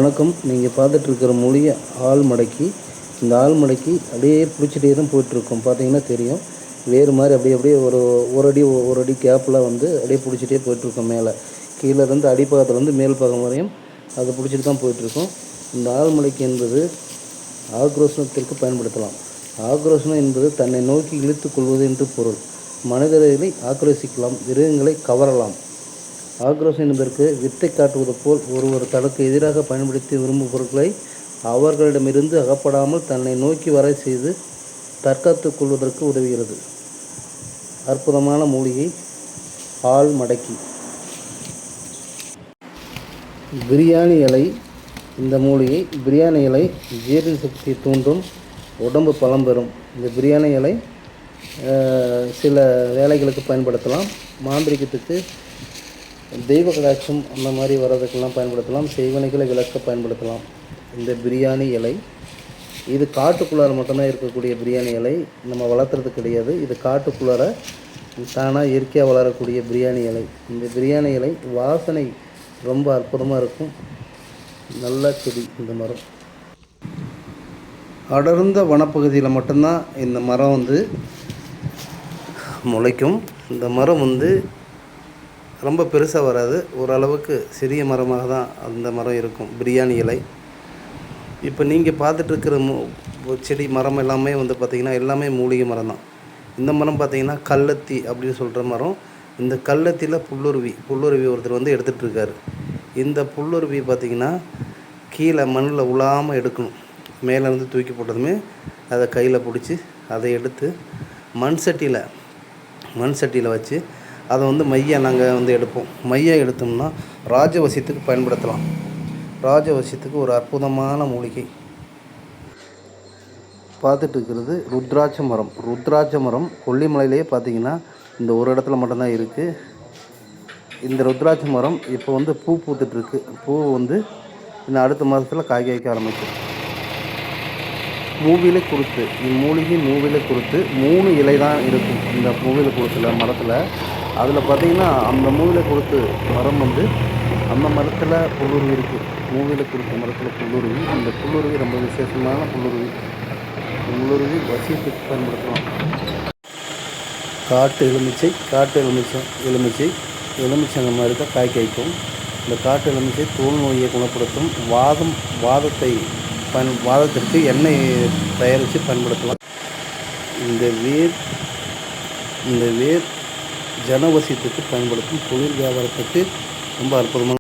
வணக்கம். நீங்கள் பார்த்துட்ருக்கிற மூலிகை ஆள் மடக்கி. இந்த ஆள் மடக்கி அப்படியே பிடிச்சிட்டே தான் போயிட்டுருக்கோம். பார்த்தீங்கன்னா தெரியும். வேறு மாதிரி அப்படியே அப்படியே ஒரு அடி கேப்பில் வந்து அப்படியே பிடிச்சிட்டே போயிட்டுருக்கோம். மேலே கீழேருந்து அடிப்பாகத்துலேருந்து மேல் பாகம் வரையும் அதை பிடிச்சிட்டு தான் போயிட்டுருக்கோம். இந்த ஆள் மடக்கி என்பது ஆக்ரோஷனத்திற்கு பயன்படுத்தலாம். ஆக்ரோஷனம் என்பது தன்னை நோக்கி இழுத்து கொள்வது என்று பொருள். மனிதர்களை ஆக்ரோஷிக்கலாம், மிருகங்களை கவரலாம். ஆக்ரோஷம் என்பதற்கு வித்தை காட்டுவது போல் ஒருவர் தனக்கு எதிராக பயன்படுத்தி விரும்பும் பொருட்களை அவர்களிடமிருந்து அகப்படாமல் தன்னை நோக்கி வர செய்து தற்காத்துக் கொள்வதற்கு உதவுகிறது. அற்புதமான மூலிகை ஆள் மடக்கி. பிரியாணி இலை. இந்த மூலிகை பிரியாணி இலை ஜீரண சக்தியை தூண்டும், உடம்பு பலம் பெறும். இந்த பிரியாணி இலை சில வேலைகளுக்கு பயன்படுத்தலாம். மாந்திரிகத்துக்கு, தெய்வ கடாட்சம் அந்த மாதிரி வர்றதுக்கெல்லாம் பயன்படுத்தலாம். செய்வனைகளை விளக்க பயன்படுத்தலாம். இந்த பிரியாணி இலை இது காட்டுக்குள்ளார மட்டும்தான் இருக்கக்கூடிய பிரியாணி இலை. நம்ம வளர்த்துறது கிடையாது. இது காட்டுக்குள்ளார தானாக இயற்கையாக வளரக்கூடிய பிரியாணி இலை. இந்த பிரியாணி இலை வாசனை ரொம்ப அற்புதமாக இருக்கும். நல்ல செடி இந்த மரம். அடர்ந்த வனப்பகுதியில் மட்டும்தான் இந்த மரம் வந்து முளைக்கும். இந்த மரம் வந்து ரொம்ப பெருசாக வராது. ஓரளவுக்கு சிறிய மரமாக தான் அந்த மரம் இருக்கும். பிரியாணி இலை. இப்போ நீங்கள் பார்த்துட்ருக்கிற செடி மரம் எல்லாமே வந்து பார்த்திங்கன்னா எல்லாமே மூலிகை மரம் தான். இந்த மரம் பார்த்திங்கன்னா கள்ளத்தி அப்படின்னு சொல்கிற மரம். இந்த கள்ளத்தியில் புல்லுருவி ஒருத்தர் வந்து எடுத்துகிட்ருக்காரு. இந்த புல்லுருவி பார்த்திங்கன்னா கீழே மண்ணில் உழாமல் எடுக்கணும். மேலேருந்து தூக்கி போட்டதுமே அதை கையில் பிடிச்சி அதை எடுத்து மண் சட்டியில் வச்சு அதை வந்து மையை நாங்கள் வந்து எடுப்போம். மையை எடுத்தோம்னா ராஜவசியத்துக்கு பயன்படுத்தலாம். ராஜவசியத்துக்கு ஒரு அற்புதமான மூலிகை. பார்த்துட்டு இருக்கிறது ருத்ராட்ச மரம். ருத்ராட்ச மரம் கொல்லிமலையிலேயே பார்த்திங்கன்னா இந்த ஒரு இடத்துல மட்டும்தான் இருக்குது. இந்த ருத்ராட்ச மரம் இப்போ வந்து பூ பூத்துட்ருக்கு. பூ வந்து இன்னும் அடுத்த மாதத்தில் காய் காய்க்க ஆரம்பிக்கும். மூவிலை குருத்து. இம்மூலிகை மூவிலை குருத்து 3 இலை தான் இருக்கும் இந்த மூவிலை குருத்தில் மரத்தில். அதில் பார்த்திங்கன்னா அந்த மூவிலை குருத்து மரம் வந்து அந்த மரத்தில் புல்லுருவி இருக்குது. மூவிலை குருத்து மரத்தில் புல்லுருவி. இந்த புல்லுருவி ரொம்ப விசேஷமான புல்லுருவி. புல்லுருவி வசியத்துக்கு பயன்படுத்தலாம். காட்டு எலுமிச்சை அந்த மாதிரி தான் காய் காய்க்கும். இந்த காட்டு எலுமிச்சை தோல் நோயை குணப்படுத்தும். வாதத்திற்கு எண்ணெய் தயாரித்து பயன்படுத்தலாம். இந்த வேர் ஜனவசியத்துக்கு பயன்படுத்தும். தொழில் வியாபாரத்துக்கு ரொம்ப அற்புதமான